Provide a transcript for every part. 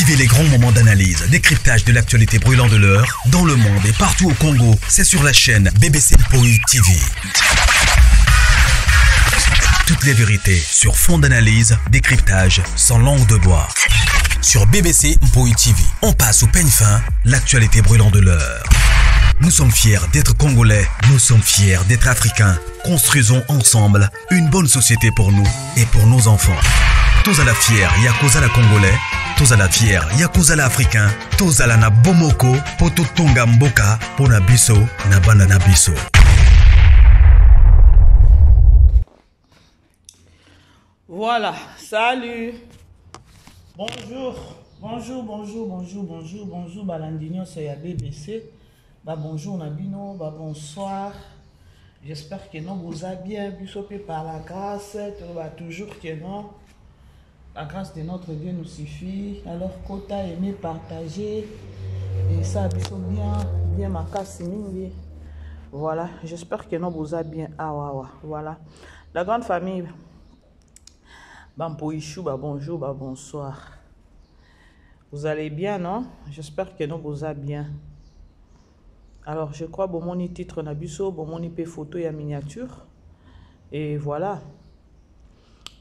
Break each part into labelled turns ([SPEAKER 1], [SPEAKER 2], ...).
[SPEAKER 1] Vivez les grands moments d'analyse, décryptage de l'actualité brûlante de l'heure, dans le monde et partout au Congo. C'est sur la chaîne BBC Mpoi TV. Toutes les vérités sur fond d'analyse, décryptage, sans langue de bois. Sur BBC Mpoi TV, on passe au peigne fin, l'actualité brûlante de l'heure. Nous sommes fiers d'être Congolais, nous sommes fiers d'être Africains. Construisons ensemble une bonne société pour nous et pour nos enfants. Tous à la fière, Yakozala Congolais. Tous à la fière, Yakozala Africain. Tous à la na Bomoko, Poto Tonga Mboka, Pona Biso, na Banana Biso.
[SPEAKER 2] Voilà, salut. Bonjour, Balandinho, c'est la BBC. Bah bonjour Nabino, bah bonsoir. J'espère que non vous a bien bu par la grâce, toujours que non. La grâce de notre Dieu nous suffit. Alors quota aimer partager et ça bien ma casse mingi. Voilà, j'espère que non vous a bien. Voilà. La grande famille. Bampoichou, bah bonjour, bah bonsoir. Vous allez bien, non? J'espère que non vous a bien. Alors, je crois que mon titre Nabuso, mon photo et miniature. Et voilà.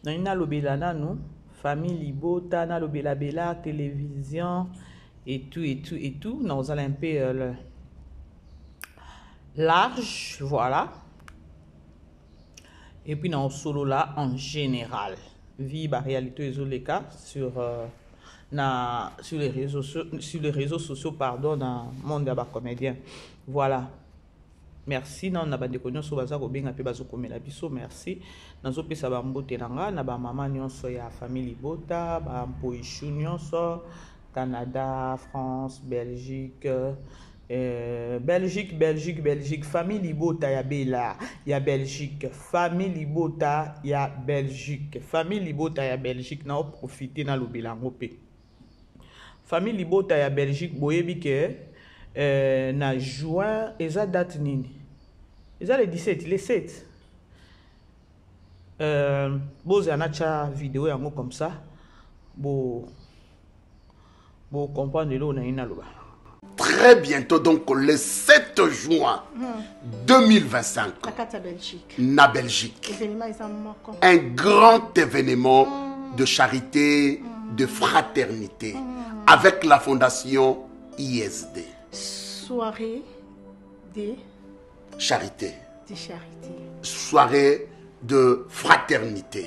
[SPEAKER 2] Nous avons nous, famille Libota, nous avons Bella, télévision, et tout. Nous allons un peu large, voilà. Et puis, nous avons solo là en général. Vie, la réalité, les cas sur les réseaux sociaux, pardon, dans le monde des comédiens. Voilà. Merci. Non, on a des connus sur Baza Robin, puis Bazo Komela Biso. Merci. Nous avons fait Bambo Tenanga, na ba maman nyonso ya famille Bota, Bampo Ichou nyonso, Canada, France, Belgique. Belgique, famille Libota ya Bela, ya Belgique, famille Libota ya Belgique, famille Libota ya Belgique, na profiter na lobelango pe. Famille Libota ya Belgique, boyebi ke na juin, eza date nini? Eza le 17, le 7. Boze anacha vidéo yango comme ça, bo comprendre lo na ina loba.
[SPEAKER 3] Très bientôt, donc le 7 juin 2025, na Belgique, un grand événement de charité, de fraternité, avec la fondation ISD.
[SPEAKER 4] Soirée de charité.
[SPEAKER 3] Soirée de fraternité.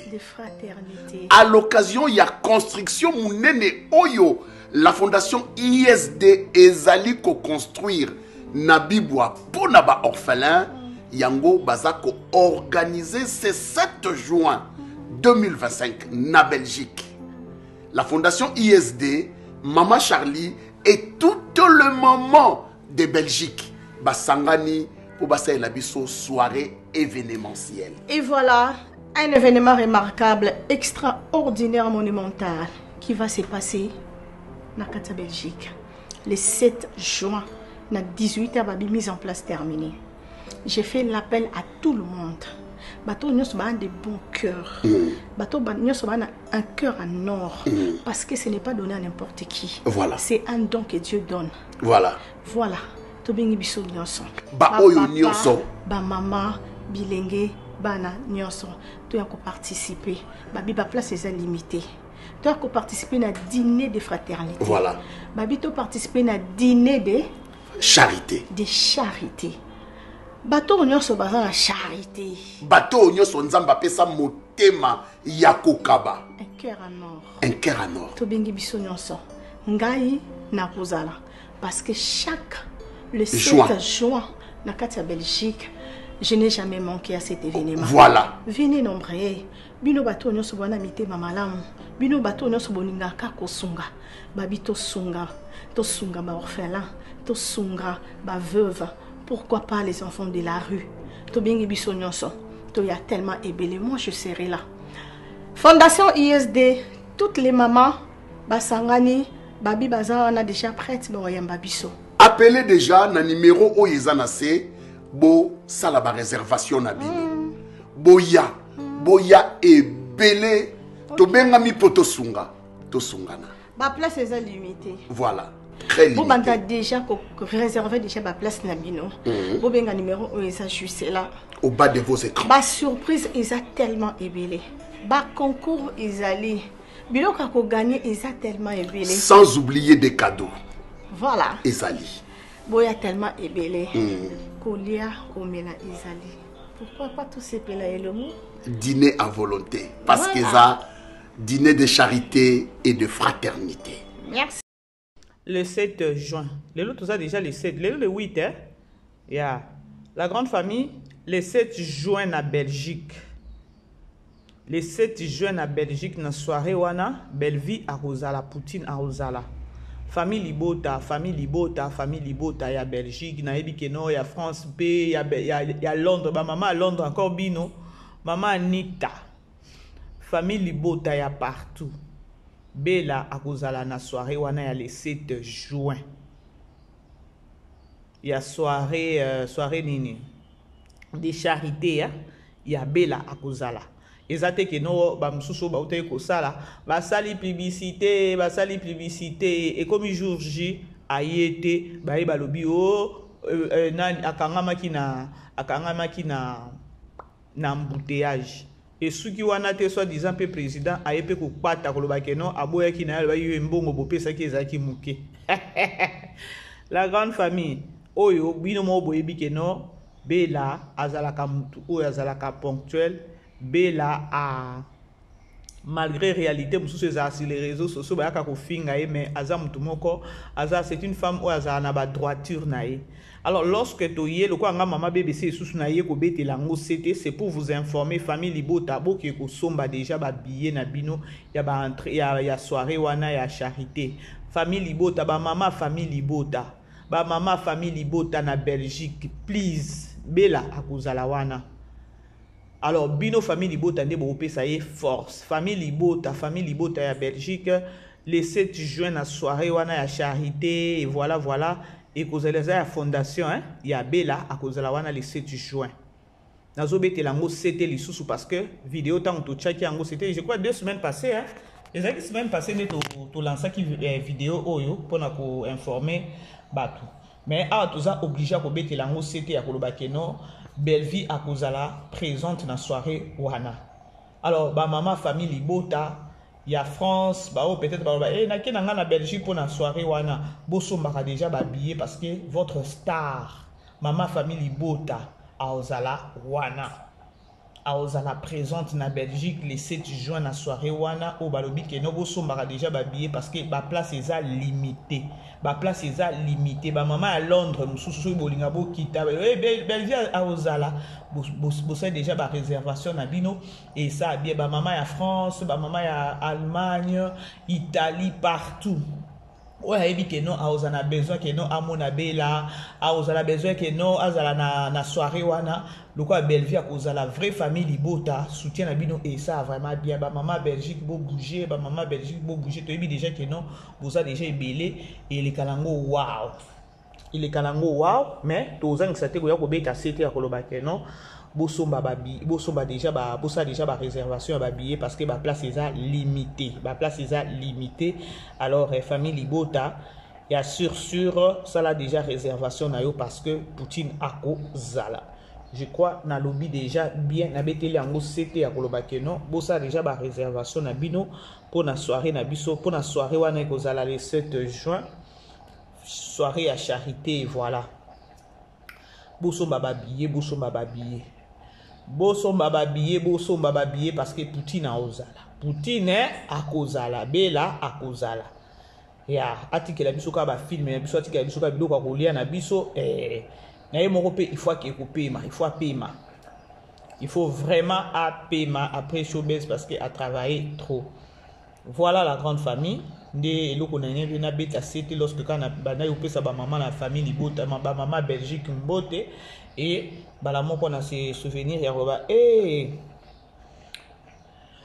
[SPEAKER 3] À l'occasion, il y a construction Mounene Oyo. La fondation ISD ezali ko construire Nabibwa pour naba orphelin. Yango Bazako organisé ce 7 juin 2025 na Belgique. La fondation ISD, Mama Charlie et tout le moment de Belgique. Basangani pour Bassa Labiso soirée événementielle.
[SPEAKER 4] Et voilà, un événement remarquable, extraordinaire, monumental qui va se passer na Kata Belgique. Le 7 juin, na 18h, mise en place terminée. J'ai fait l'appel à tout le monde. Bateau nous sommes de bons cœurs. Bateau nous sommes un cœur en or. Parce que ce n'est pas donné à n'importe qui.
[SPEAKER 3] Voilà.
[SPEAKER 4] C'est un don que Dieu donne.
[SPEAKER 3] Voilà.
[SPEAKER 4] Voilà. Tobingi biso nyonso.
[SPEAKER 3] Ba oyo nyonso.
[SPEAKER 4] Ba maman, bilenge, bana nyonso. Tu as participer. Babi ba place est limitée. Tu as participer à dîner de fraternité.
[SPEAKER 3] Voilà.
[SPEAKER 4] Babi tu participer à dîner de
[SPEAKER 3] charité.
[SPEAKER 4] De charité. Bateau nyonso baza la charité.
[SPEAKER 3] Bateau nyonso nzamba pesa motema yakokaba.
[SPEAKER 4] Un cœur en or.
[SPEAKER 3] Un cœur en or.
[SPEAKER 4] Tobingi biso nyonso. Ngai na kozala parce que le 7 juin na Katia Belgique, je n'ai jamais manqué à cet événement.
[SPEAKER 3] Voilà.
[SPEAKER 4] Venez nombreux. Bino bateau nyonso bana mite mamalamu. Bino bateau nyonso boninga ka kosunga. Babi to sunga ba orphelin, to sunga ba veuve. Pourquoi pas les enfants de la rue? To bingi biso nyonso. To ya tellement ébélé, moi je serai là. Fondation ISD, toutes les mamans basangani, babi baza on a déjà prête ba yamba biso.
[SPEAKER 3] Appelez déjà na numéro oyezanase bo salaba réservation na bino. Boya ebele to benga mi poto sunga to sungana.
[SPEAKER 4] Ma place est limitée.
[SPEAKER 3] Voilà. Très limité.
[SPEAKER 4] Vous avez déjà réservé déjà ma place Nabino. Vous avez un numéro où ils juste là.
[SPEAKER 3] Au bas de vos écrans.
[SPEAKER 4] Ma surprise, ils ont tellement ébélé. Ma concours, ils allaient. Bilo kako gagné, ils ont tellement ébélé.
[SPEAKER 3] Sans oublier des cadeaux.
[SPEAKER 4] Voilà.
[SPEAKER 3] Isali.
[SPEAKER 4] Boya tellement ébélé. Kolia, Omela, Isali. Pourquoi pas tous ces pélés et le mot?
[SPEAKER 3] Dîner à volonté. Parce qu'ils ont dîner de charité et de fraternité.
[SPEAKER 4] Merci.
[SPEAKER 2] Le 7 juin. L'autre, tout ça déjà le 7. Le 8, hein? Yeah. La grande famille, le 7 juin à Belgique. Le 7 juin à Belgique, dans la soirée, wana, Belleville à Rosala, Poutine à Rosala. Famille Libota, il y a Belgique, il y a France, il y a Londres, maman à Londres encore bino, maman Anita. Famille Libota, il y a partout. Bella à Rosala, na soirée, wana, il y a le 7 juin. Il y a soirée nini. Des charités, il y a Bella à Rosala. Ezate que no ba mususu ba ute ko sala ba sali publicité et comme jour J ayete ba e balobi o na akangama kina na embouteillage et suki wana te soit disant pe président ayepe ko pata ko loba ke no aboya kina ba yo mbongo bopesa ki ezaki muke. La grande famille oyo bino mo boyebi ke no Bella azalaka mutu oyo azalaka ponctuel. Bella a malgré réalité sur les réseaux sociaux mais c'est une femme où elle a une droiture. Alors lorsque tu es le quoi maman BBC c'est pour vous informer famille Libota qui ko somba déjà ba billet na bino ya ba entrée ya soirée wana ya charité famille Libota ba maman famille Libota na Belgique please Bella akuzala wana. Alors, Bino famille Libota nde ça y est force. Famille Libota à Belgique, le 7 juin à soirée wana ya charité et voilà. Et cause les la fondation hein, il y a Bella à cause la wana le 7 juin. Nazo bete lango c'était les sous parce que vidéo tant to chaki ango c'était je crois 2 semaines passées hein. Les 2 semaines passées ne to lancer qui vidéo oyo pour na ko informer batu. Mais à tout ça obligé ko bete lango c'était à koloba keno Belleville à Kozala présente dans la soirée wana. Alors, ba maman famille Libota, il y a France, bah peut-être bah na Belgique pour la soirée wana. Bosso m'a déjà habillé parce que votre star, maman famille Libota, à Ozala wana. À Ozala présente na Belgique le 7 juin na soirée wana au balobi que no bosso m'a déjà habillé parce que ba place est limitée. Ba place est limitée. Ba maman à Londres, mususu bolingabo kita. Belleville à Ozala, bossa déjà ba réservation na bino et ça bien ba maman à France, ba maman à Allemagne, Italie partout. Ouais, et que non, on a besoin que non, à mon Bella, on a besoin que non, à na soirée wana, le quoi Belleville à cause de la vraie famille Libota soutient la bino et ça vraiment bien. Ba maman Belgique beau bouger, ba maman Belgique beau bouger. Tu as vu déjà que non, vous avez déjà belé et les calango wow. Il est calango wow, mais tu as que ça te goya ko beta c'était à koloba que non. Bossomba déjà ba réservation ba billet parce que ba place est limitée. Alors famille Libota il y a sûr ça là déjà réservation na yo parce que Poutine ako zala. Je crois na lobby déjà bien na beteli yango c'était à koloba que non bossa déjà ba réservation na bino pour na soirée na biso pour na soirée wana ko zala le 7 juin soirée à charité voilà. Bossomba ba billet parce que Poutine a osala. Poutine a causala, Bella a causala. Ya article la biso ka ba film na biso article la biso ka biloko ko lia na biso na ye moko pe il faut paiement. Il faut vraiment à paiement après showbiz parce que a travaillé trop. Voilà la grande famille. Nde eloko na nyengi na beta c'était lorsque quand na yo pesa ba maman la famille Libota ba maman Belgique mbote et bala moko na se souvenir ya roba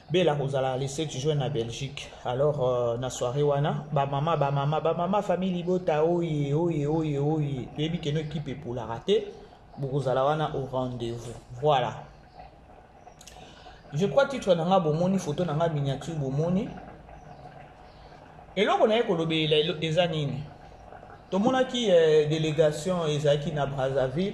[SPEAKER 2] Bella Rosala le 7 juin na Belgique. Alors na soirée wana ba maman famille Libota oye tu ebi que no équipe pour la rater Rosala wana au rendez-vous. Voilà. Je crois titre nanga bomoni photo nanga miniature bomoni. Et là, on a les années. Tout le monde qui délégation qui na Brazzaville,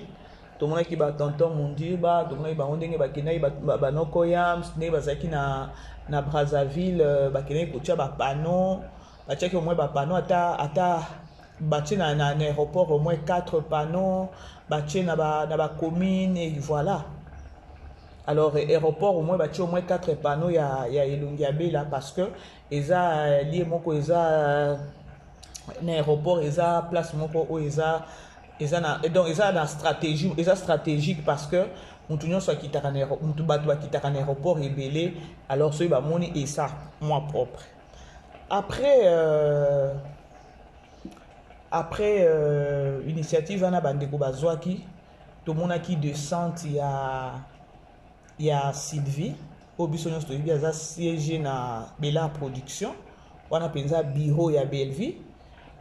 [SPEAKER 2] tout le monde qui va tonton Mundiba, tout le monde qui va kina ba nokoyam, qui na Brazzaville, ba kina kocha ba panneau, ba check au moins ba panneau ata bache na aéroport au moins 4 panneaux, bache na ba commune et voilà. Alors aéroport au moins bache au moins 4 panneaux ya Elongiabe là parce que eza lié moko eza l'aéroport eza place moko o eza donc eza na stratégie eza stratégique parce que mutu nyonso akitaka na mutu bato akitaka na aéroport ebele alors soki bamoni et ça moi propre après initiative wana bandeko bazwaki tomonaki descente ya Sylvie o biso nyonso toyebi aza siège na Bela Production wana penza bureau ya Belleville.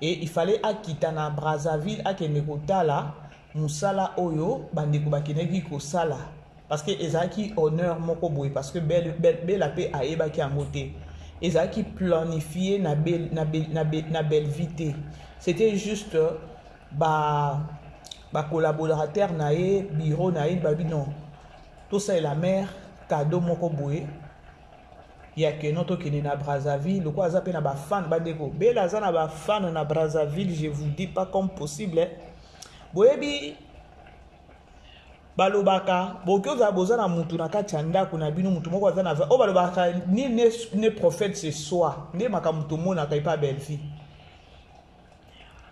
[SPEAKER 2] Et il fallait akita na Brazzaville akende kotala musala oyo bandeko bakeneki kosala parce que ezaki honneur moko boye parce que Bella pe ayebaki yango te ezaki planifié na Belleville. C'était juste ba collaborateur na ye bureau na ye babi non tout ça est la mère cadeau moko boye. Il y a que notre qui est na Brazzaville, le quoi ça peut na ba fan bandeko. Bella za na ba fan na Brazzaville, je vous dis pas comme possible. Boyebi balobaka, bokyo za boza na mutu na kachanda kuna bino mutu moko za na o balobaka ni ne prophète ce soir. Nde makamutu mona kai pa Belleville.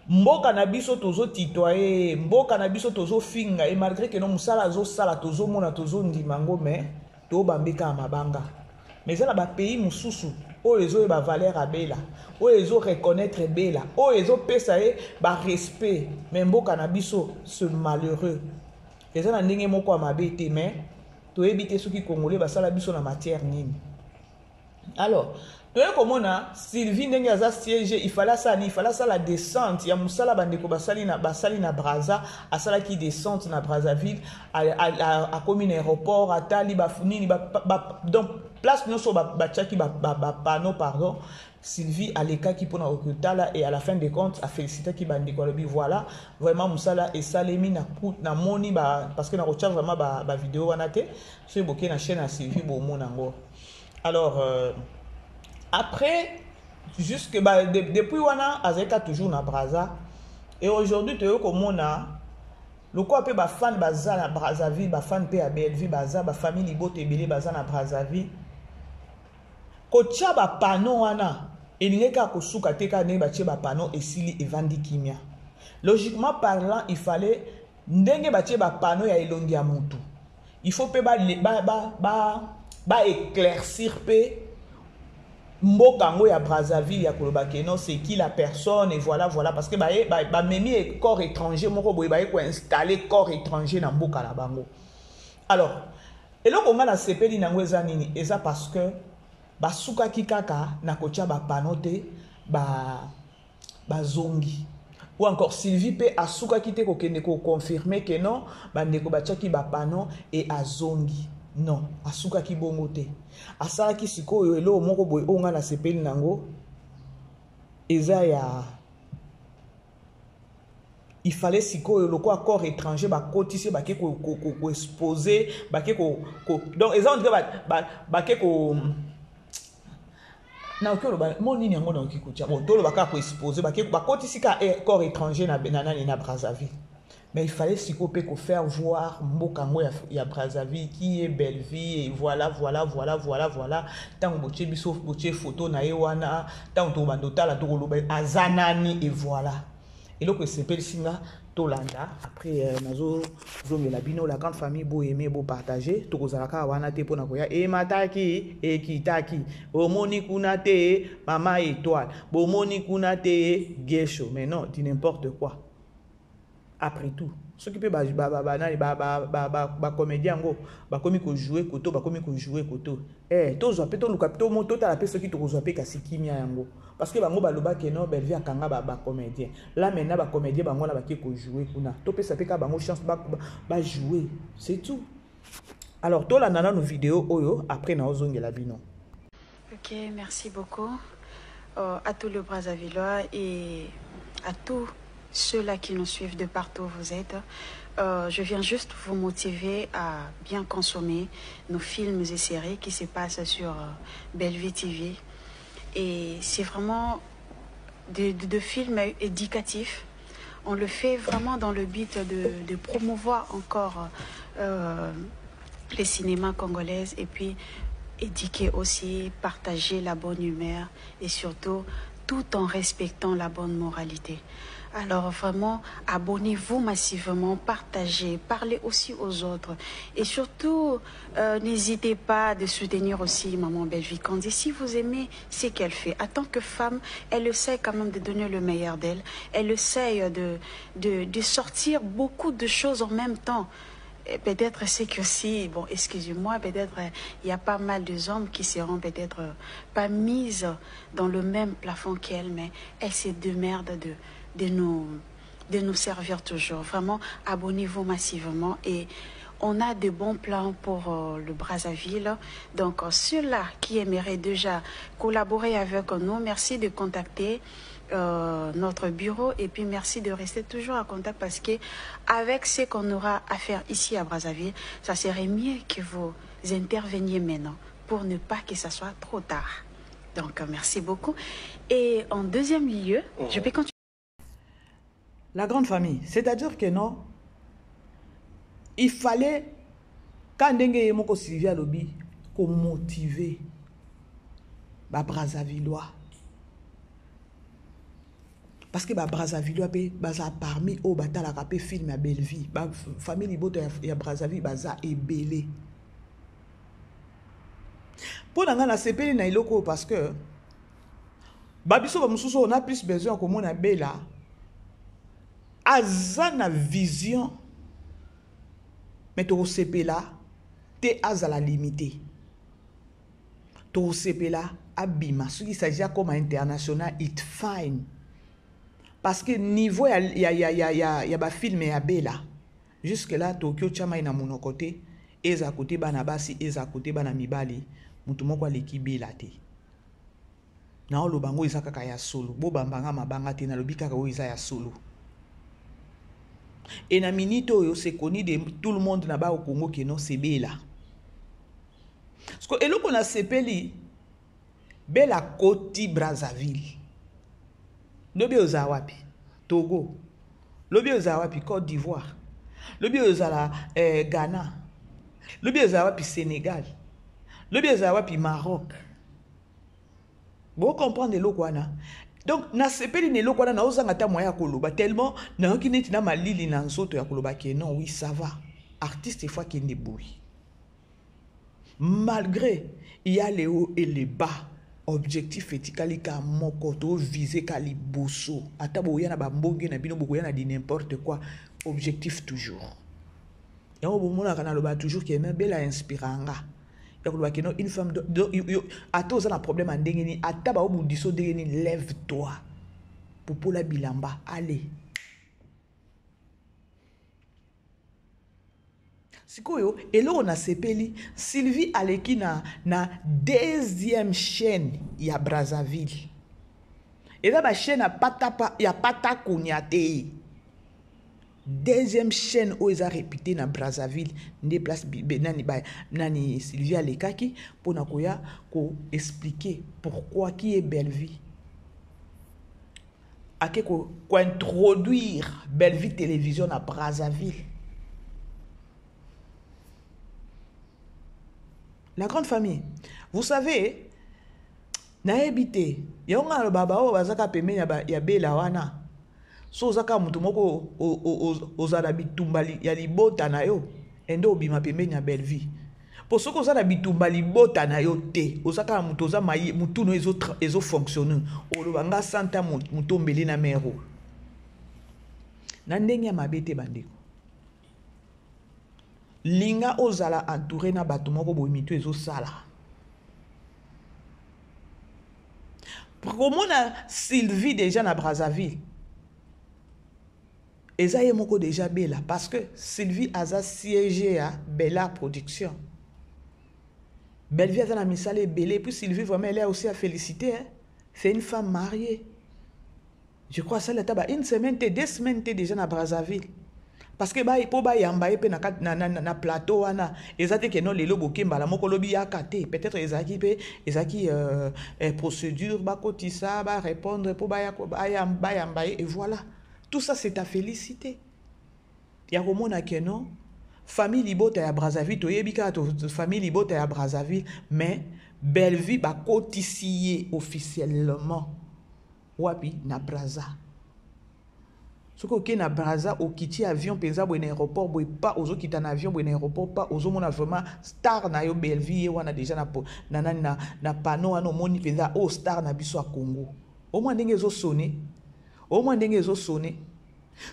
[SPEAKER 2] Mboka na biso tozo titoyer, mboka na biso tozo finga et malgré que no musala zo sala tozo mona tozo ndimango mais to bambeka mabanga. Mais ça, là, pays mususu, où les autres valeur à Bella, où les autres reconnaître Bella, où les autres payer respect, même beau cannabiso, ce malheureux. Les gens n'ont pas quoi m'habiter, mais tu éviter ceux qui congolais, bah ça la biso na matière nini. Alors, tu vois comment on a Sylvie n'engaza siège, il fallait ça la descente. Il y a musala bandeko basali na Brazza, à ça qui descente na Brazzaville, à comme un aéroport, à tali bafuni, donc place nous sur bachaki panneau pardon. Sylvie à l'écart qui pona okutala et à la fin des comptes a félicité qui bandeko lobi voilà vraiment musala et salemi na moni parce que na recherche vraiment ba vidéo wanate sur boké na chaîne à Sylvie bo monango. Alors après, jusque depuis wana azeka toujours na Brazza et aujourd'hui tu es comme on a le quoi pe ba fan baza na Brazzaville ba fan pe à Belleville baza ba famille libote belé baza na Brazzaville ko tia ba panneau wana elingeka ko suka teka ne ba tia ba panneau esili evandi kimia logiquement parlant il fallait ndenge ba tia ba panneau ya elongi ya mutu il faut pe ba éclaircir pe Mbokango ya Brazzaville ya kolobake non c'est qui la personne et voilà parce que ba memi corps étranger moko boye ba ko installer corps étranger na mboka la bango. Alors eloko nga na sepeli nango eza nini eza parce que basuka kikaka na kocha ba panote ba zongi ou encore Sylvie pe asuka kite ko kende ko confirmer que non bandeko bachaki ba pano et azongi. Non, asuka ki bongo te. Asala ki sikoyo elo moko boye onga na sepeli nango. Eza ya il fallait sikoyo loko accord étranger ba kotise ba ke ko exposer ba ke ko donc eza on dirait ba ke ko na okolo ba moni nyango na okikutia bon tolo ba ka ko exposer ba ke ba kotise ka corps étranger na na Brazzaville. Mais il fallait si qu'on peut faire voir Mbokango ya Brazzaville qui est Belleville et voilà. Tant que boche photo na ewana, tant que bandota la tokoloba azanani et voilà. Et donc c'est Pelsinga Tolanda après nazo zongela bino la grande famille beau aimer beau partager tokozalaka wana te pona koya e mataki e kitaki omoni kuna te mama étoile bomoni kuna te gesho mais non dis n'importe quoi. Après tout, ce qui peut comédien ngo ba komi ko jouer koto ba komi ko jouer koto to zo peto luka peto moto ta la pe ce qui to zo pe kasikimia yango parce que bango ba loba ke no Belleville akanga ba comédien là maintenant ba comédien bango na ba ke ko jouer kuna to pe ça pe ka bango chance ba jouer c'est tout. Alors to la nana no vidéo oyo après na ozongela bino.
[SPEAKER 5] OK, merci beaucoup. à tous les Brazzavillois et à tous ceux-là qui nous suivent de partout où vous êtes. Je viens juste vous motiver à bien consommer nos films et séries qui se passent sur Bellevue TV. Et c'est vraiment de films éducatifs. On le fait vraiment dans le but de promouvoir encore les cinémas congolais et puis éduquer aussi, partager la bonne humeur et surtout tout en respectant la bonne moralité. Alors vraiment, abonnez-vous massivement, partagez, parlez aussi aux autres. Et surtout, n'hésitez pas de soutenir aussi Maman Bellevue Kandi. Si vous aimez ce qu'elle fait, en tant que femme, elle essaie quand même de donner le meilleur d'elle. Elle essaie de sortir beaucoup de choses en même temps. Peut-être c'est que si, bon, excusez-moi, peut-être il y a pas mal de hommes qui seront peut-être pas mises dans le même plafond qu'elle, mais elle se démerde de nous servir toujours. Vraiment, abonnez-vous massivement et on a de bons plans pour le Brazzaville. Donc, ceux-là qui aimeraient déjà collaborer avec nous, merci de contacter notre bureau et puis merci de rester toujours en contact parce que avec ce qu'on aura à faire ici à Brazzaville, ça serait mieux que vous interveniez maintenant pour ne pas que ça soit trop tard. Donc, merci beaucoup. Et en deuxième lieu, je peux continuer.
[SPEAKER 2] La grande famille, c'est-à-dire que non, il fallait, quand on Sylvia Lobby, qu'on motive les Brazzavillois. Parce que les Brazzavillois, parmi eux, ils film à Bellevue. La famille de Brazzaville, est belé. Pour nous, on a CPL na iloko parce que on a plus besoin que mon abela. Azana vision. Mais tu CP là, tu es à la limité. Tu CP là, abima. Ce qui s'agit comme international, it's fine. Parce que niveau il y a film à Bela. Jusque là Tokyo chama ina mon côté, eza côté bana basi, eza côté bana mibali, mutu moko l'équipe Bela te. Na lo bango eza kaka ya solo. Bo bambanga mabanga te na lobika ka o eza ya solo. Et na minito c'est connu de tout le monde là-bas au Congo que non c'est Bela. Parce que eloko na sepeli Bela Koti Brazzaville. Lobi ozawapi Togo. Lobi ozawapi Côte d'Ivoire. Lobi ozala Ghana. Lobi ozawapi Sénégal. Lobi ozawapi Maroc. Vous comprenez le quoi na? Donc na sepeli ne lo kwa na ozanga ta moya koloba tellement na okine tina malili na nzoto ya koloba ke non oui ça va. Artiste fois qui ne bouille. Malgré il y a les hauts et les bas. Objectif etikali ka moko to viser kali bosso atabo yana ba mbonge na bino boko yana di n'importe quoi objectif toujours et on bomona kana loba toujours que même Bela inspiranga ya koloba que non une femme ato za na problème ndenge ni ataba obudiso ndenge ni lève toi popola bilamba allez Sikoyo, et là on a sepeli Sylvie Aleki na deuxième chaîne ya Brazzaville. Et là ma chaîne ya pata kunyate. Deuxième chaîne où ils a répété na Brazzaville, des places nani Sylvie Alekaki pour na koya ko expliquer pourquoi qui est Bellevue. Ake ko introduire Bellevue télévision à Brazzaville. La grande famille, vous savez, na habité, yonga baba o bazaka peme ya Bela wana. So zaka mutu moko ozala bitumbali ya libota na yo, endo obima peme ya Bellevue. Pour ce que ozala bitumbali libota na yo te, ozaka mutu oza mayi mutu no ezo fonctionner. Olobanga santa mutu mbeli na mero. Na ndenge ya mabete bandeko. Linga ozala entouré na bato moko boyimitu ezo sala. Promona Sylvie déjà na Brazzaville. Eza ye moko déjà Bela parce que Sylvie aza siégé à Bela Production. Bellevue aza na misale belé puis Sylvie vraiment elle est aussi à féliciter hein? C'est une femme mariée. Je crois que ça l'était une semaine, 2 semaines déjà à Brazzaville. Parce que pour yambaye pe na plateau wana ezate ke non lelo bokemba moko lobi yakate peut-être ezaki procédure ba kotisa ba répondre pour yambaye et voilà tout ça c'est à féliciter. Ya komona ke non famille libota ya Brazzaville toyebika to famille libota ya Brazzaville mais Belleville ba kotisiye officiellement wapi na Brazza. Ce que na Brazza au kiti avion penza bo na aéroport bo pas ozo kita na avion bo na aéroport pas ozo mona vraiment star na yo Belleville wana déjà na panneau ano moni penza o star na biso a Congo. Au moins ndenge zo sonner. Au moins ndenge zo sonner.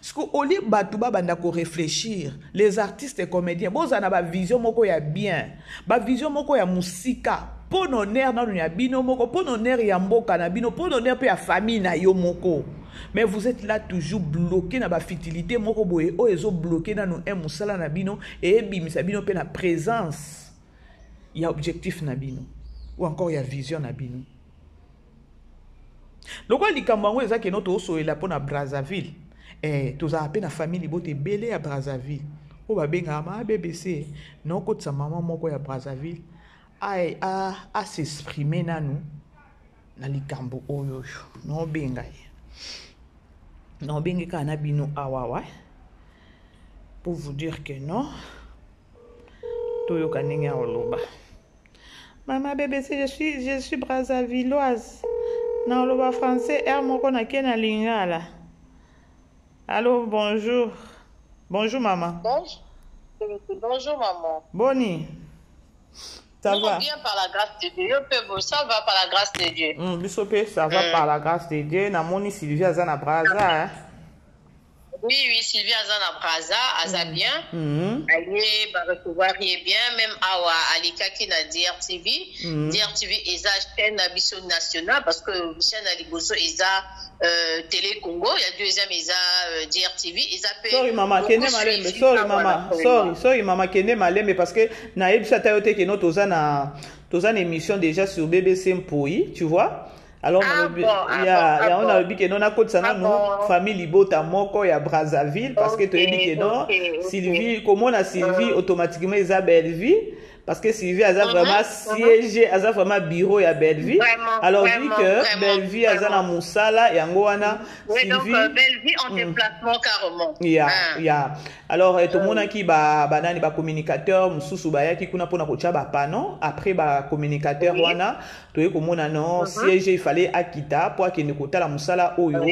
[SPEAKER 2] Ce que au lieu batu ba banda ko réfléchir, les artistes et comédiens boza na ba vision moko ya bien, ba vision moko ya musika. Pour honneur na ya bino moko, pour honneur ya mboka na bino, pour honneur pe ya famille na yo moko. Mais vous êtes là toujours bloqué dans la fertilité moko boye o ezo bloqué dans nous un musala na bino et bimisa bino pe na présence. Il y a objectif na bino ou encore il y a vision na bino. Donc li kambango ezaki noto oso ela pona Brazzaville. Toza pe na famille bote belé à Brazzaville. O ba benga ma BBC non ko tsa maman moko ya Brazzaville. A s'exprimer na nous na likambo oyo no benga non benga kana bino awawa pour vous dire que non toyo kaninga oloba maman BBC je suis brazzavilloise na oloba français er moko na kena lingala. Allô, bonjour maman.
[SPEAKER 6] Bonjour maman.
[SPEAKER 2] Boni. Ça va
[SPEAKER 6] bien par la grâce de Dieu. Ça va par la grâce de Dieu.
[SPEAKER 2] Bisopé, ça va par la grâce de Dieu. Namoni Sylvie Azana Brazza. Hein?
[SPEAKER 6] Oui, Sylvie Azana Brazza, Aza bien. Elle va recevoir bien. Même Awa Alika qui n'a DRTV. DRTV est chaîne Abisso nationale parce que chaîne Aliboso est Télé Congo. Il y a deuxième est DRTV.
[SPEAKER 2] Sorry maman, kene malembe. Sorry maman. Sorry maman, kene malembe parce que naïb chatayote que notre tozan émission déjà sur BBC Mpoui, tu vois. Alors on a dit que non a côté ça non famille libota moko ya Brazzaville parce que tu as dit que non Sylvie comment on a Sylvie automatiquement Isabelle vie parce que Sylvie a vraiment siégé, a vraiment bureau à Belleville. Alors dit que Belleville a na musala et angoana
[SPEAKER 6] Sylvie. Donc Belleville en déplacement carrément.
[SPEAKER 2] Ya. Alors tout le monde qui ba nani ba communicateur mususu ba yaki kuna pona kocha ba pano après ba communicateur wana to ye komona non siégé il fallait akita pour que ne kota la musala oyo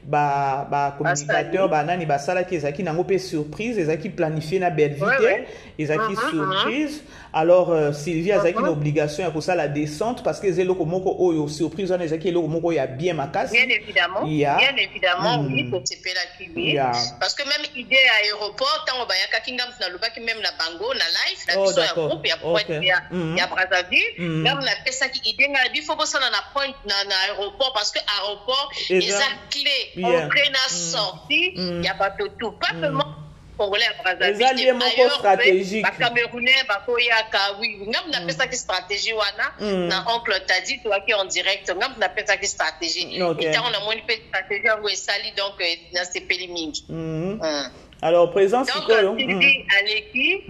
[SPEAKER 2] ba communicateur ba nani ba sala ki ezaki nango pe surprise ezaki planifié na Belleville ezaki surprise. Alors Sylvie a une obligation à pour ça la descente parce que zelo komoko oyo surprise on ezaki eloko moko ya bien makasi.
[SPEAKER 6] Bien évidemment. Bien évidemment oui pour te la kibi. Parce que même idée à aéroport tant ba yaka kingam na lobaki même na bango na live na biso ya groupe ya point ya Brazzaville même na pesa ki idée na bi faut que ça na point na aéroport parce que aéroport exact clé entrée na sortie il y a pas tout pas seulement Congolais à Brazzaville
[SPEAKER 2] ailleurs stratégique
[SPEAKER 6] ba Camerounais ba koyaka oui ngam na pesa ki stratégie wana na oncle Tadi toi qui en direct ngam na pesa ki stratégie et tant on a moni pe stratégie ngo esali donc na sepeli mingi.
[SPEAKER 2] Alors présence
[SPEAKER 6] donc Sylvie Aleki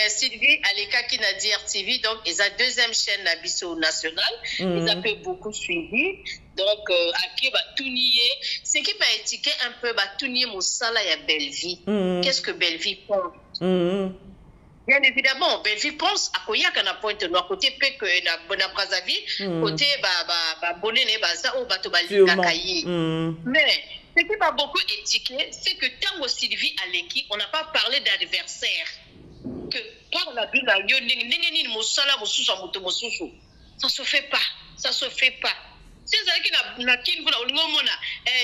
[SPEAKER 6] Sylvie Aleka qui n'a DRTV donc ils a deuxième chaîne la Bisso nationale ils a fait beaucoup suivi donc à qui va tout nier ce qui m'a étiqué un peu va tout nier Moussala ya Belleville qu'est-ce que Belleville pense bien évidemment Belleville pense à Koyaka na Pointe Noire côté pe que na Brazzaville côté ba bonene baza ou bato balika kayi mais ce qui m'a beaucoup étiqué c'est que tant Sylvie Aleki on n'a pas parlé d'adversaire que par la vie la yo ningeni musala mususu moto mususu ça se fait pas c'est ça qui na kin kuna ulingomona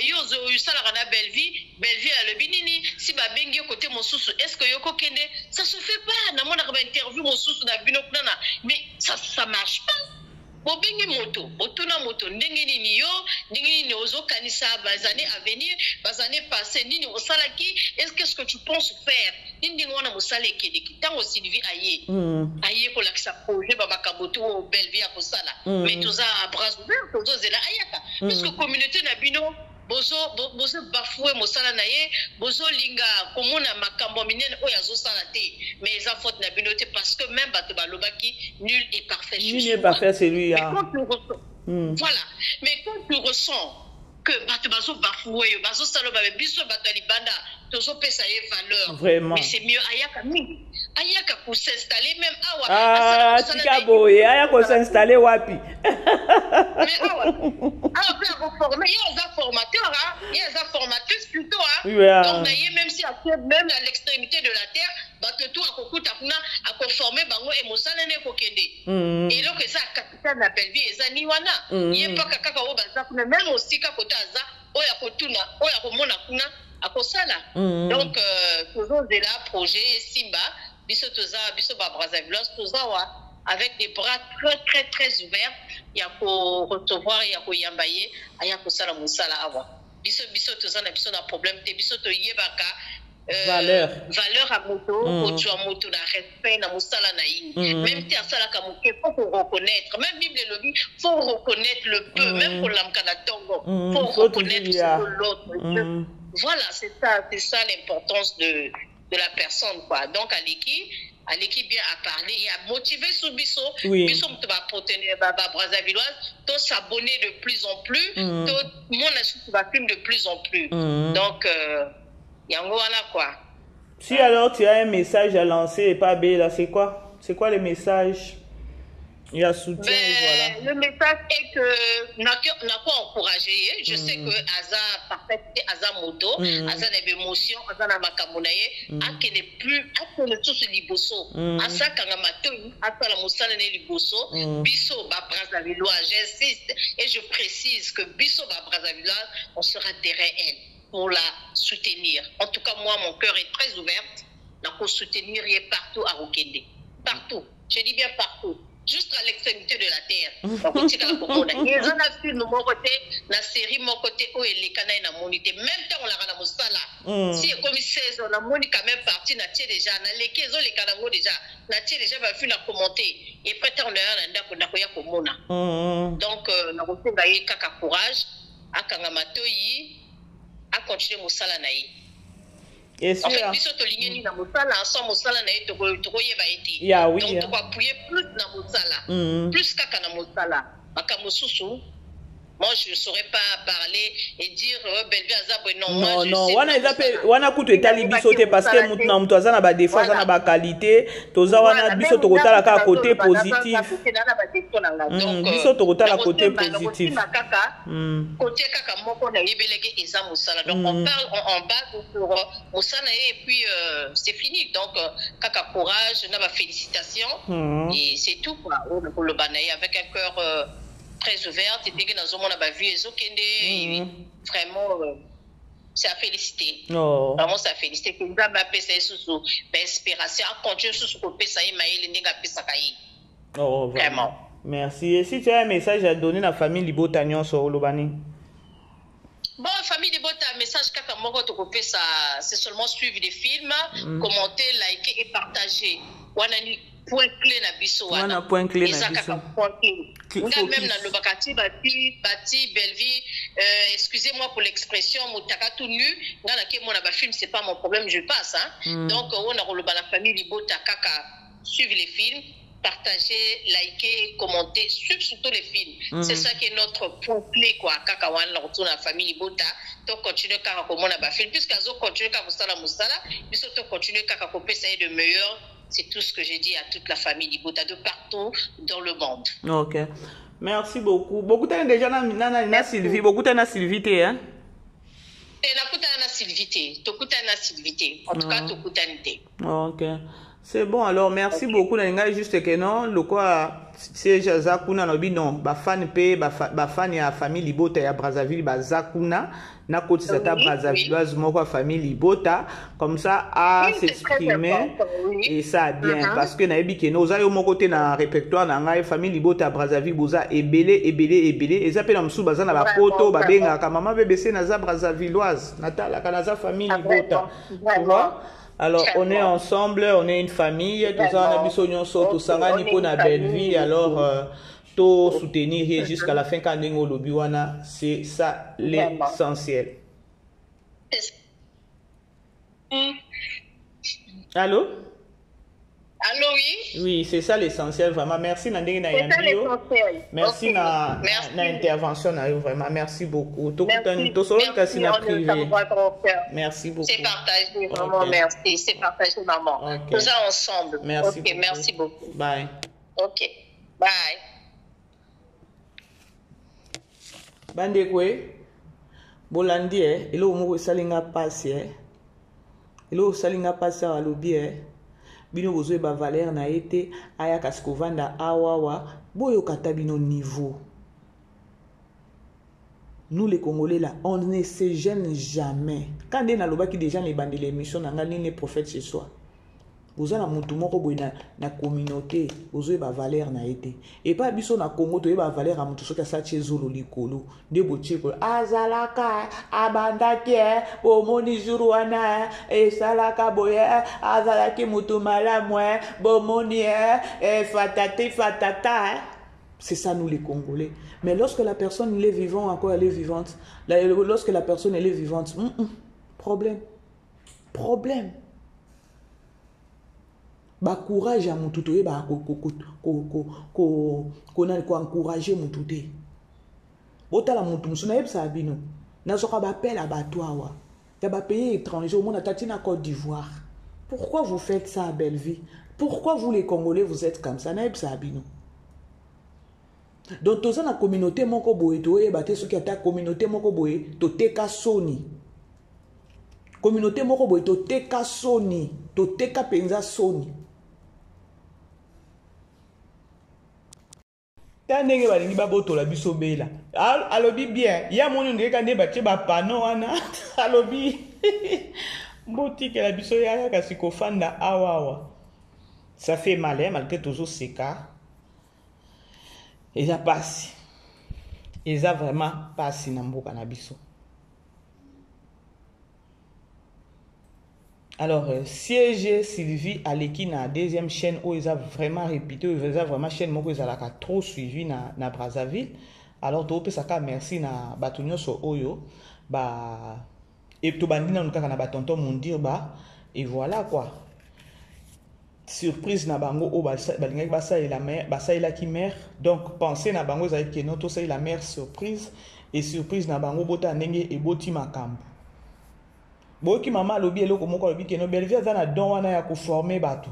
[SPEAKER 6] yo sala kana Belleville a le binini si ba bengi côté mususu est-ce que yoko kende ça se fait pas na mona ka interview mususu na bino kuna mais ça marche pas bobengi moto botuna moto ndenge nini yo ndenge nini ozokanisa bazane avenir bazane passé nini osalaki qu'est-ce que tu penses faire nini ngona mosala ekedeki tango Sylvie aye ko lakisa projet babaka boto o belle vie akosala mais toza à bras ouverts tozozela ayaka puisque communauté na bino bozo bafoué mosala na ye bozo linga komona makambo minene oyo azosala te mais eza faute na bino te parce que même bato balobaki nul est parfait
[SPEAKER 2] nul n'est parfait c'est lui
[SPEAKER 6] voilà mais quand tu ressens que bato bazo bafoué bazo sala ba biso bato libanda tozo pesa ye valeur
[SPEAKER 2] vraiment
[SPEAKER 6] mais c'est mieux ayaka mingi ayaka pour s'installer même awa
[SPEAKER 2] tika boye ayaka pour s'installer wapi
[SPEAKER 6] mais awa peut former il y a des formateurs il y a des formatrices plutôt donc d'ailleurs même si même à l'extrémité de la terre bato tout akokuta kuna akoformer bango emosala ne kokende et donc ça capitaine na Belleville ezani wana yepa kaka o baza kuna même osika kota aza oya kotuna oya komona kuna akosala donc toujours de là projet Simba biso toza biso ba Brazzaville toza wa avec des bras très très très ouverts ya ko recevoir ya ko yambaye aya kosala musala awa biso toza na biso na problème te biso to yebaka valeur à moto au moto na respect na musala na yini même si asala ka moke faut reconnaître même Bible le dit faut reconnaître le peu même pour l'amkana tongo faut reconnaître l'autre voilà c'est ça l'importance de la personne quoi donc Aleki bien à parler et à motiver sous biso biso to va partenaire Brazzavilloise to s'abonner de plus en plus to mon assout va film de plus en plus donc yango wana quoi.
[SPEAKER 2] Si alors tu as un message à lancer et pas B là, c'est quoi le message? Il y a soutien voilà.
[SPEAKER 6] Le message est que n'a pas encouragé. Je sais que Aza parfait Aza moto, Aza na émotion, Aza na makamunaye, ake ne plus ake ne tout liboso. Asa kanga matoi, asa la musala ne liboso, biso ba Brazzavillois, j'insiste et je précise que biso ba Brazzavillois, on sera derrière elle pour la soutenir. En tout cas moi mon cœur est très ouvert, na ko soutenir partout à Rokende. Partout. Je dis bien partout. Juste à l'extrémité de la terre. Donc, film mon côté, la série mon côté, où elle est canal na monité. Même temps on la rana mosala. Si comme 16 on a moni quand même parti na tie déjà, na les kezo les canaux déjà, na tie déjà va film à commenter. Et après on a nda ko nakoya ko mona. Donc na ko tenga ye kaka courage, akanga matoyi, a continuer mosala na ye. En fait, biso to lingeni na mosala ensemble mosala na eto ko yeba eti. Donc to va appuyer plus na mosala, plus kaka na mosala. Makambo susu. Moi je ne saurais pas parler et dire Belleville Azabwe non.
[SPEAKER 2] Non, wana kutu etali biso te parce que mutu na mutu aza na ba défaut, aza na ba qualité, toza wana biso to kotala ka côté positif. Donc biso to kotala côté positif.
[SPEAKER 6] Côté kaka moko na yebeleke eza mosala. Donc on parle en base sur mosala et puis c'est fini. Donc kaka courage, na ba félicitations et c'est tout quoi. Pour le banaye avec un cœur très ouverte et dès que nous avons la vue vraiment c'est à féliciter vraiment c'est à féliciter que nous avons appelé sous inspiration à continuer sous couper ça y maïl et négatif ça
[SPEAKER 2] vraiment merci. Et si tu as un message à donner à la famille Libota sur Lobani?
[SPEAKER 6] Bon, famille Libota, message kaka moko to couper ça c'est seulement suivre des films, commenter, liker et partager. Wanani point clé na biso wana
[SPEAKER 2] point clé na biso
[SPEAKER 6] nga même na lobakati bati Belleville excusez-moi pour l'expression mutaka tout nu nga na ke mona ba film c'est pas mon problème je passe donc on a roloba la famille Libota kaka suivre les films partager liker commenter suivre surtout les films c'est ça qui est notre point clé quoi kaka wana retourne la famille Libota to continuer kaka ko mona ba film puisque azo continuer kaka musala biso to continuer kaka ko pesa de meilleur. C'est tout ce que j'ai dit à toute la famille Libota de partout dans le monde.
[SPEAKER 2] Ok. Merci beaucoup. Beaucoup de déjà na Sylvie, beaucoup de na Sylvie hein.
[SPEAKER 6] Et la kuta na Sylvie, to kuta na Sylvie. En tout cas, to kuta nite.
[SPEAKER 2] Ok. C'est bon alors, merci beaucoup. Juste que non, le quoi siège aza kuna lobi non bafani pe bafani ya famille Libota ya Brazzaville baza kuna na kotisa ta Brazzavilloise moko ya famille Libota comme ça à s'exprimer et ça bien parce que nayebi ke no za yo moko te na répertoire na ngai famille Libota ya Brazzaville boza ebele eza pe na musu baza na bapoto babengaka mama BBC na za Brazzavilloise natala kana za famille Libota tu vois. Alors, on est ensemble, on est une famille, tout ça, on a besoin de tout ça, on a une belle vie, alors, tout soutenir jusqu'à la fin quand on a l'obiwana, c'est ça l'essentiel. Allô?
[SPEAKER 6] Allô, oui?
[SPEAKER 2] Oui, c'est ça l'essentiel, vraiment. Merci, Nandé Nayambio. Merci na intervention, vraiment. Merci beaucoup. Merci beaucoup.
[SPEAKER 6] C'est partagé, vraiment, merci. C'est partagé, maman. Nous sommes ensemble.
[SPEAKER 2] Merci beaucoup.
[SPEAKER 6] Merci beaucoup.
[SPEAKER 2] Bye.
[SPEAKER 6] Ok, bye.
[SPEAKER 2] Bandekwe, Bolandi, elo mo salinga passe, elo salinga passe à l'obier. Bino bozoe ba valeur na été aya kaskovanda awawa boyo kata bino niveau. Nous les Congolais là, on ne se gêne jamais. Quand on a le qui déjà les bandes l'émission n'a pas les prophètes chez soi. Vous avez un moko boy na communauté, vous avez ba valeur na été. Et pas biso na Congo to ba valeur a mutu soka sa chezolo likolo. De boche ko azalaka abandake o moni juruana e salaka boye azalaki mutu malamwe bomoni e fatata. C'est ça nous les Congolais. Mais lorsque la personne elle est vivante, encore elle est vivante. Lorsque la personne elle est vivante, problème. Ba courage à mututoye ba ko encourager mututé. Botala mutu musuna yebsa bino. Nazoka ba appel à batwawa. Ya ba pays étranger au monde atati na Côte d'Ivoire. Pourquoi vous faites ça à Belleville? Pourquoi vous les Congolais vous êtes comme ça? Na yebsa bino. Donc toza na communauté moko boye to e baté ce qui attaque communauté moko boye to teka soni. Communauté moko boye to teka soni, to teka penza soni. Tandenge balingi baboto la biso bela. Alobi bien, ya moni ndeka kande batie ba pano wana. Alobi mboti ke la biso ya kasiko fanda awawa. Ça fait mal hein, malgré toujours ces cas. Ils a passé. Ils a vraiment passé dans le cannabis. Alors, siège Sylvie Aleki na deuxième chaîne où ils a vraiment répété, ils a vraiment chaîne où ils a trop suivi na Brazzaville. Alors, tout peut ça merci na batunyo so oyo ba et tout bandina nous na batonton mon dire ba et voilà quoi. Surprise na bango o balinga basa et la mère basa et la qui mère donc penser na bango za que non tout ça la mère surprise et surprise na bango bota ndenge et boti makambo boki mama lobi eloko moko lobi que no Belleville za na don wana ya ko former bato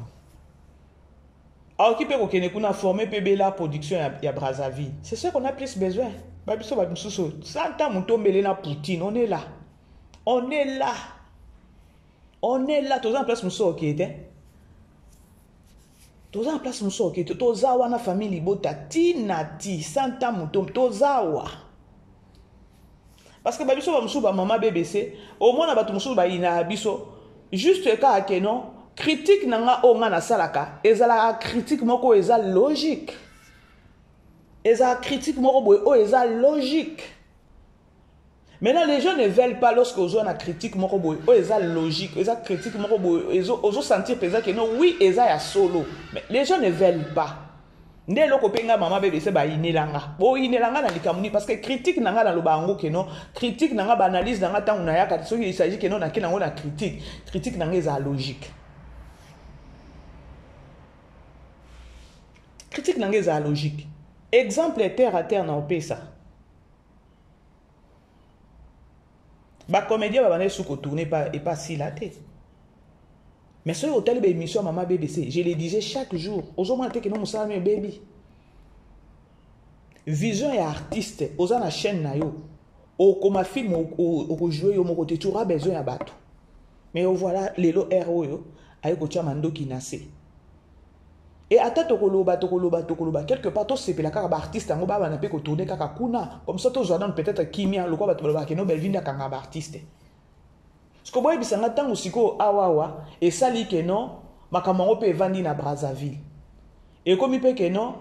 [SPEAKER 2] a occupé ko kene kuna former PB la production ya Brazzaville c'est ce qu'on a plus besoin ba biso ba mususu santa mutombele na Poutine on est là tous en place muso qui était toza en place muso ke toza wana famille Libota tinati santa mutom tozawa parce que ba biso ba musu ba mama BBC au moins na batu musu ba ina biso juste ka ke non critique nanga o nga na salaka ezala critique moko eza logique eza logique. Maintenant, les gens ne veulent pas lorsque vous avez une critique, ils logique, ils ont critique, ils ont senti que non, oui, ils ont solo. Mais les gens ne veulent pas. Ndé loko penga mama bébé c'est ba inelanga. Bo inelanga na likamuni parce que critique nanga na lobango que non, critique nanga ba analyse nanga tangu na yaka so il s'agit que non na kina ngona critique. Critique nanga eza logique. Critique nanga eza logique. Exemple terre à terre na opesa. Ba comédien ba bané sous tourner pas et pas si la tête. Mais ce hôtel émission maman BBC, je le disais chaque jour. Aujourd'hui que nous sommes baby. Vision et artiste, aux na chaîne na yo. O comme film au jouer yo moko tu auras besoin à battre. Mais voilà les lo héros yo ayoko chamando ki nase. Et ata tokoloba quelque part to sepela kaka ba artiste ngo ba na pe ko tourner kaka kuna comme ça to joindre peut-être kimia lokwa ba toloba ke no belvinda kanga ba artiste. Ce que boy bisanga tango siko awawa et sali ke non makamango pe vandi na Brazzaville. Et comme il peut que non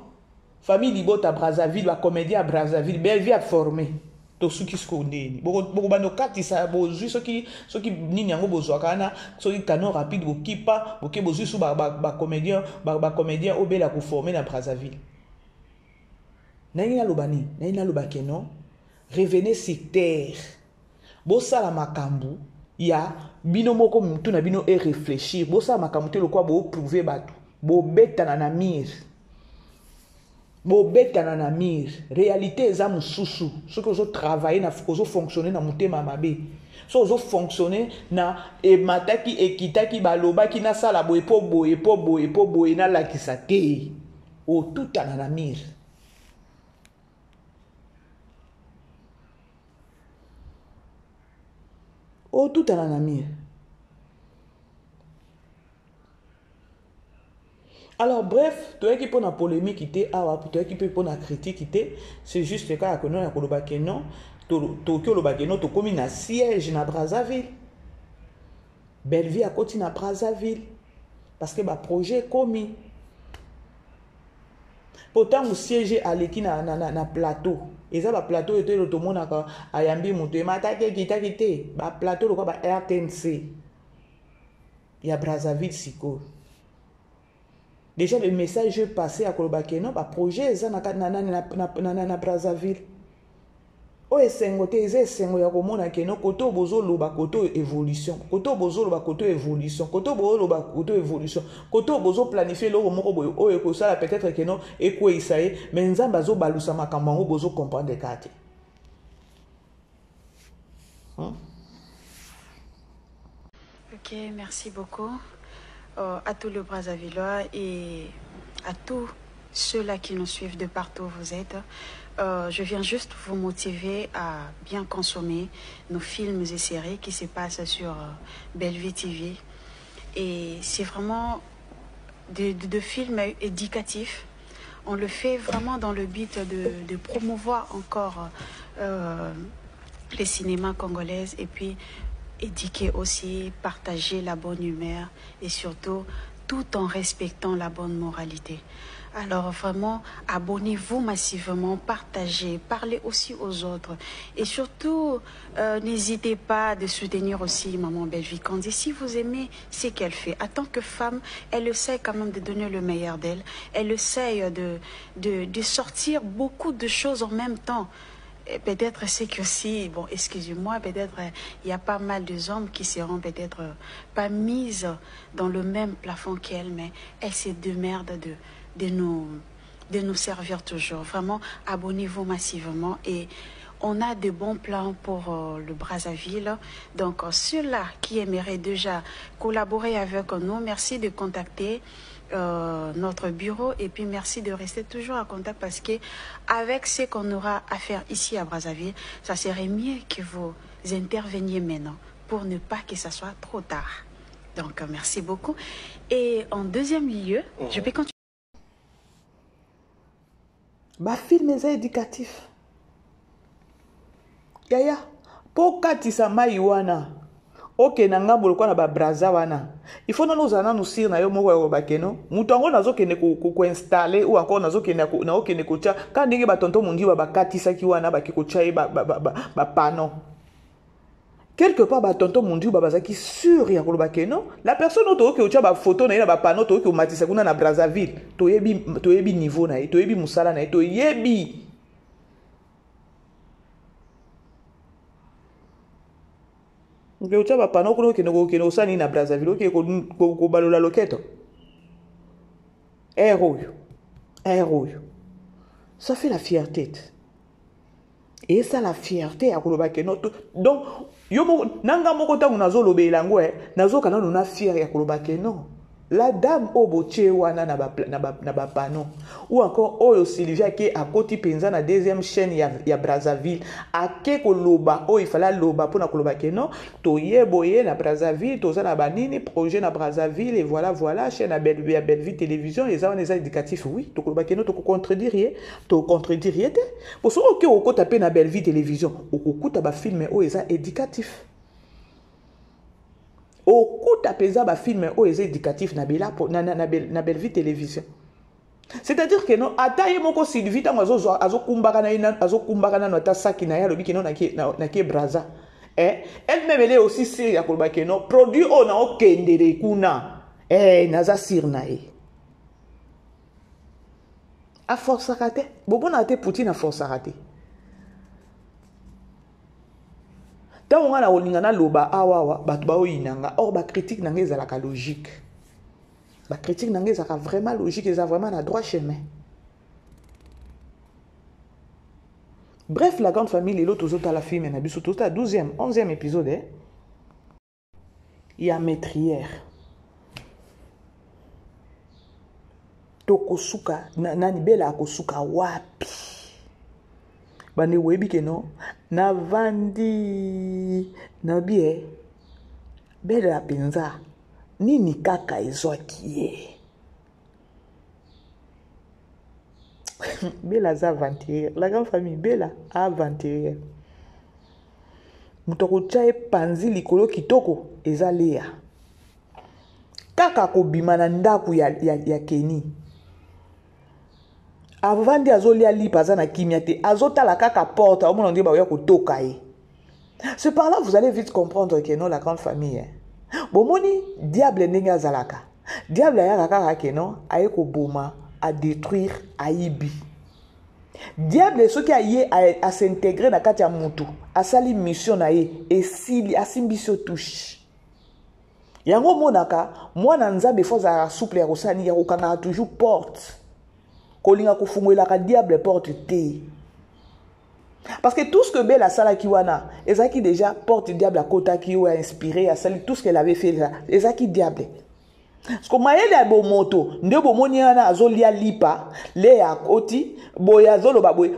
[SPEAKER 2] famille libota Brazzaville ba comédien à Brazzaville Belleville a formé to suki sko ndeni boko bano katisa bozui soki nini yango bozwa kana soki canon rapide bokipa boke bozui su ba comédien obela ko former na Brazzaville. Naina lobani non revenez sur terre bosala makambu ya bino moko mutu na bino et réfléchir bosala makambu te lokwa bo prouver batu bo betana na mire bobetana na mire réalité eza mususu soki ozo travailler na ozo fonctionner na motema mabe so ozo fonctionner na emataki ekitaki balobaki na sala boye po boye na lakisa te o tutana na mire. O tutana na mire. Alors bref, toi qui pour la polémique était toi qui pour la critique était c'est juste le cas que nous na kolobake non Tokyo lobake non to comme na siège na Brazzaville. Belleville à côté na Brazzaville parce que ba projet commis. Pourtant au siège à l'équipe na plateau. Et ça ba plateau était le tout monde à yambi monté matake kita ba plateau le quoi ba RTNC. Il y a Brazzaville siko. Déjà, le message passé à Kolobakeno, le projet est na Brazzaville. O esengo te eze esengo ya komona keno koto bozo loba koto évolution. Koto bozo loba koto évolution. Koto bozo loba koto évolution. Koto bozo planifier lo moko boyo o ekosala peut-être keno ekwe isaye mais nzamba zo balusa makambo ngo bozo comprendre kate.
[SPEAKER 5] Ok, merci beaucoup. À tous les Brazzavillois et à tous ceux-là qui nous suivent de partout où vous êtes. Je viens juste vous motiver à bien consommer nos films et séries qui se passent sur Belleville TV. Et c'est vraiment de films éducatifs. On le fait vraiment dans le but de promouvoir encore les cinémas congolais et puis éduquer aussi, partager la bonne humeur et surtout tout en respectant la bonne moralité. Alors vraiment, abonnez-vous massivement, partagez, parlez aussi aux autres. Et surtout, n'hésitez pas de soutenir aussi Maman Belleville Kandi. Si vous aimez ce qu'elle fait, en tant que femme, elle essaie quand même de donner le meilleur d'elle. Elle essaie de sortir beaucoup de choses en même temps. Peut-être c'est que si, bon, excusez-moi, peut-être il y a pas mal de hommes qui seront peut-être pas mises dans le même plafond qu'elle, mais elle se démerde de nous servir toujours. Vraiment, abonnez-vous massivement et on a de bons plans pour le Brazzaville. Donc, ceux-là qui aimeraient déjà collaborer avec nous, merci de contacter notre bureau et puis merci de rester toujours en contact parce que avec ce qu'on aura à faire ici à Brazzaville, ça serait mieux que vous interveniez maintenant pour ne pas que ça soit trop tard. Donc merci beaucoup. Et en deuxième lieu, je peux continuer.
[SPEAKER 2] Bah film est éducatif. Yaya, pourquoi tu sa maïwana? Ok, nanga boloko na ba Brazza wana. Il faut nous ana nous sir na yo moko ya bakeno. Mutongo nazo kene ko installer ou encore nazo kene na okene ko tia. Ka ndenge ba tonton mundi ba bakatisa ki wana ba ko tia ba pano. Quelque part ba tonton mundi ba bazaki sur ya ko bakeno. La personne auto ke tia ba photo na ba pano to ke matisa kuna na Brazzaville. To yebi niveau na ye, to yebi musala na ye, to yebi. Donc, tu as pas non que nous osani na Brazzaville qui ko balola loketo. Héros. Ça fait la fierté. Et ça la fierté à kolobake no. Donc yo nanga moko tangu nazo lobela ngwe nazo kana na fier ya kolobake no. La dame oboche wana na ba pano ou encore oyo Sylvia qui a côté penza na deuxième chaîne ya Brazzaville ake ko loba o il fallait loba pour na koloba ke non to yeboye na Brazzaville to za na banini projet na Brazzaville et voilà chaîne à Belleville télévision les a éducatif oui to koloba ke non to contredire te pour ce que o ko taper na Belleville télévision o ko kuta ba film o eza éducatif au coup d'apaiser ba film o est éducatif na Belleville télévision. C'est-à-dire que non ataye moko Sylvie tango azo kumbaka na nota saki na ya lobi ke non na ke Brazza. Elle même elle est aussi sérieux ya kolba ke non produit on a okendere kuna. Naza sirna e. A force raté. Bobo na te Poutine a force raté. Tant on a olingana loba awawa batu ba oyinanga or ba critique nanga ezalaka logique. Ba critique nanga ezalaka vraiment logique, ezalaka vraiment na droit chemin. Bref, la grande famille l'autre aux autres à la film na biso tout à 12e, 11e épisode il y a maîtrière. Tokosuka nani bela akosuka wapi. Bane webi ke non na vandi na bie bela penza nini kaka ezokie bela za aventurière la grande famille bela aventurière mutoko chae panzi likolo kitoko ezalea kaka ko bimana ndaku ya Keni avant de azolia lipa za na kimia te azota la kaka porte au monde ba ya ko toka e. C'est par là vous allez vite comprendre que non la grande famille bomoni diable ndenge azalaka diable ya kaka ke non aye ko boma à détruire aibi diable ce qui a s'intégrer na kati ya mutu asali mission na ye esili asimbiso touche yango monaka mwana nzambe foza souple ya kosani ya kokanga toujours porte kolinga kufungwela ka diable porte te. Parce que tout ce que Bella Sala Kiwana, Ezaki déjà porte diable à Kota qui a inspiré à salir tout ce qu'elle avait fait là. Ezaki diable. Parce que Maëlle a beau moto, Ndebo Moniana Azolia Lipa, Léa Koti, Boya Zolo Baboy,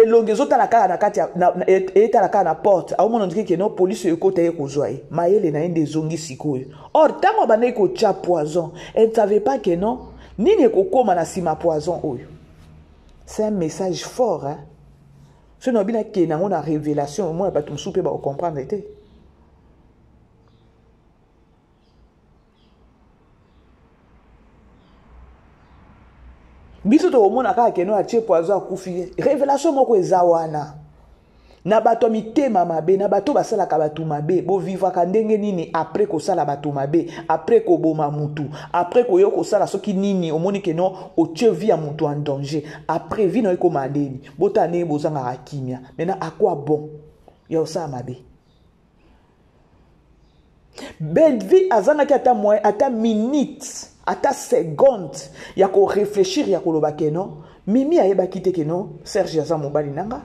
[SPEAKER 2] Elongezota la cara na katia, et la cara na porte, à un moment donné que non, police et côté Kozoy, Maëlle n'a une des zongi sikoy. Or, tant qu'on a ko tcha poison, elle ne savait pas que non. Ni ne koko manasima poison oyo. C'est un message fort hein. Ce n'est pas que na on a révélation moi pas tout souper ba comprendre été. Biso to mona ka ke no a tie poison akufi. Révélation moko ezawana. Na bato mitema mabe na bato basala ka bato mabe bo vivre ka ndenge nini après ko sala bato mabe après ko boma mutu après ko yoko sala soki nini omoni ke non o tie vie ya mutu en danger après vie no ko madeni botane bozanga akimia maintenant à quoi bon ya osala mabe belle vie azanga ki ata moyen ata minute ata seconde ya ko réfléchir ya ko loba ke non mimi ayeba kite ke non Serge aza mobali nanga.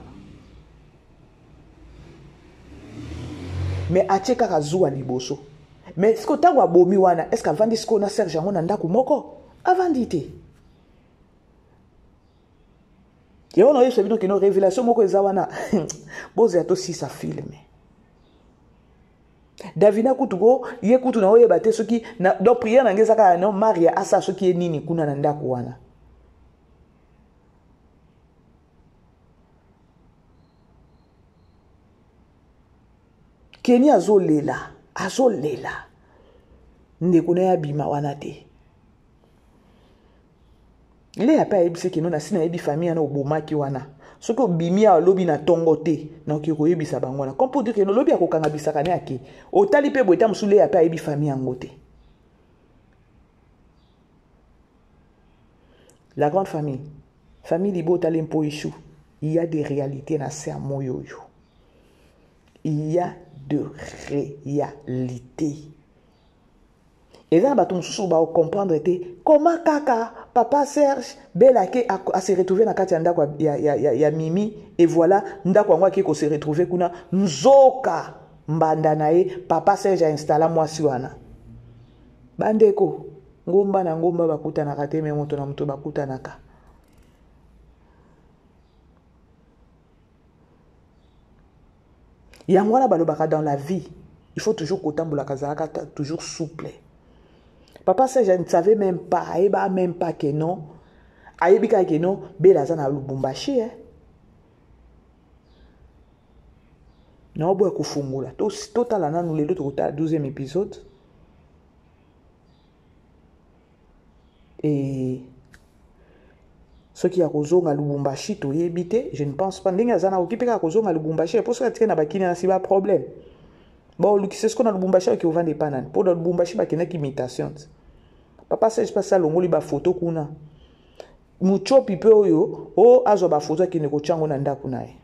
[SPEAKER 2] Mais acheka kazua liboso. Mais ce que tangwa bomi wana, est-ce qu'avant dit qu'on a Serge Angon ndaku moko? Avant dit. Et on a eu ce vidéo qui nous révélation moko ezawana. Boze ato si sa filme. Davina kutugo, ye kutu na oye bate soki na do prière na ngeza ka no Maria asa soki nini kuna na ndaku wana. Keni azolela ndekuna ya bima wana te ile ya pa ebise ke no na sina ebi famille na obomaki wana soki obimi ya lobi na tongo te na oki ko yebisa bango na comme pour dire que no lobi akokanga bisaka ne ake otali pe boeta musule ya pa ebi famille yango te. La grande famille libo talempo ishu il y a des réalités na ser moyoyo. Il y a de réalité. Et là, on va comprendre comment kaka, papa Serge, Belake a se retrouvé dans la ya Mimi, et voilà, ndako qui se retrouvé kuna nzoka mbandanae, papa Serge a installé moi siwana. Bandeko, ngomba na ngomba bakutanaka te me moto na moto bakutanaka. Yangwana balobaka dans la vie, il faut toujours kotambola kazalaka toujours souple. Papa ça je ne savais même pas, aïba même pas que non. Aïbika que non, belaza na Lubumbashi Non boya kufungula. Total na nous les deux total 12e épisode. Et ce qui a kozonga Lubumbashi to yebite, je ne pense pas ndenge azana okipeka kozonga Lubumbashi pour ça tika na bakini na siba problème. Bon, lui c'est ce qu'on a Lubumbashi qui vend des bananes. Pour Lubumbashi ba kena imitation. Papa c'est pas ça longo li ba photo kuna. Mucho pipe oyo o azo ba photo ki ne ko chango na ndaku nae.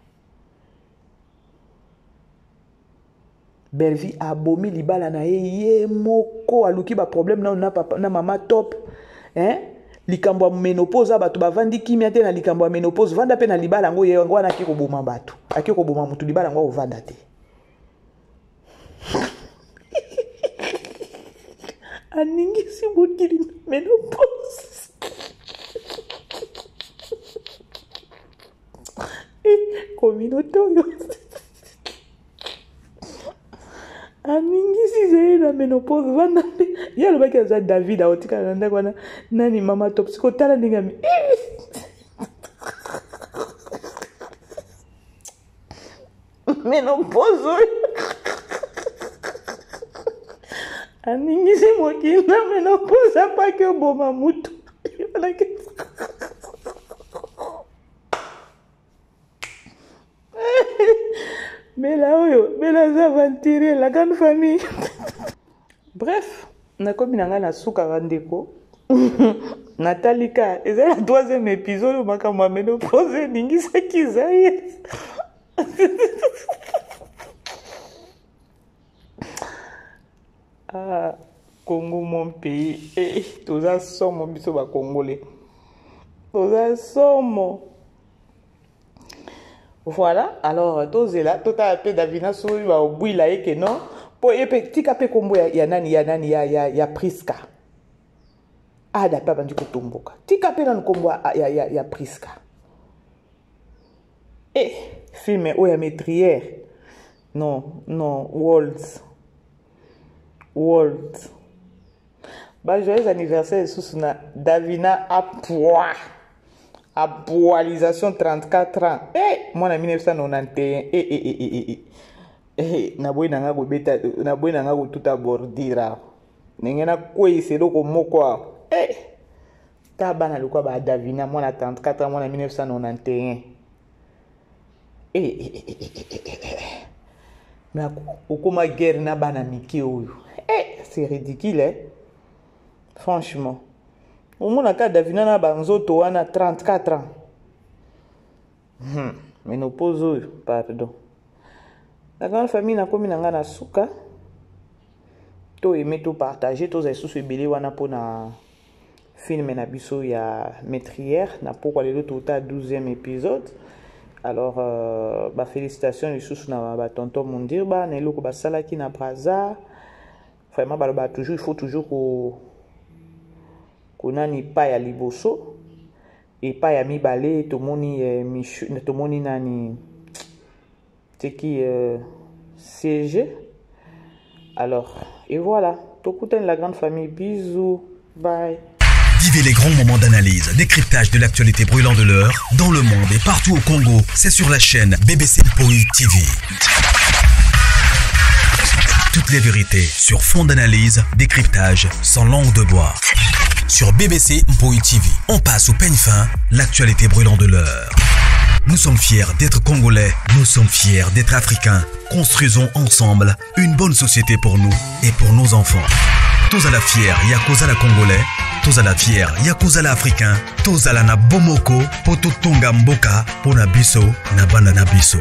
[SPEAKER 2] Belvi abomi libala na ye moko aluki ba problème na papa na mama top. Hein? Likambo menopause bato bavandi kimia te na likambo menopause vanda pe na libala ngo ye ngo na kiko boma bato akiko boma mutu libala ngo ovanda te. Aningi si mokili menopause. Communauté yo. Aningi si zeye na menopause vanda pe. Ya lo baki za David a otika na ndakwana nani mama top siko tala ndinga mi. Menopause. Aningi si mokili na menopause pa ke boma mutu. Mais là, mais là, ça va tirer la grande famille. Bref, on a comme une souka randeko. Natalika, c'est le 3e épisode où je m'a ménopausé, ningi sa kizaï. Ah, Congo, mon pays. Eh, tout ça, somme, mon biso ba congolais. Tout ça, somme. Voilà, alors, tous là, tout à peu Davina Soui va au bout là et que non. Pour y tika pe kombo ya nani ya Priska. Ah, da pas bandu kotomboka. Tika pe nan kombo ya Priska. Eh, film o ya Metrière. Non, World. Bah, joyeux anniversaire sous na Davina à poids. À poilisation 34 ans. Eh, moi en 1991. Na boy nanga go beta na boy nanga go tout abordira. Nengena kwei selo ko moko. Eh. Tabana lokwa ba Davina moi na 34 ans moi en 1991. Mais okoma guerre na bana miki oyo. Eh, c'est ridicule hein. Franchement. Au moins, la Davina na banzoto wana 34 ans. Ménopause, pardon. La grande famille na komi nanga na suka. To aimer to partager to za sous ebele wana po na film na biso ya Metrière na pourquoi le total 12e épisode. Alors bah félicitations les sous na ba tonton Mondirba na eloko basala ki na Braza. Vraiment ba toujours il faut toujours konani pa ya liboso et pa ya mibale tomoni tomoni nani c'est qui siège. Alors et voilà, tokuten la grande famille, bisous, bye.
[SPEAKER 1] Vivez les grands moments d'analyse, décryptage de l'actualité brûlante de l'heure dans le monde et partout au Congo, c'est sur la chaîne BBC Mpoi TV. Toutes les vérités sur fond d'analyse, décryptage sans langue de bois. Sur BBC Mpoi TV, on passe au peigne fin l'actualité brûlante de l'heure. Nous sommes fiers d'être Congolais, nous sommes fiers d'être Africains. Construisons ensemble une bonne société pour nous et pour nos enfants. Tous à la fière, Yakoza la Congolais. Tous à la fière, Yakoza la Africain. Tous à la na Bomoko, Poto Tonga Mboka, Pona Biso, na Banana Biso.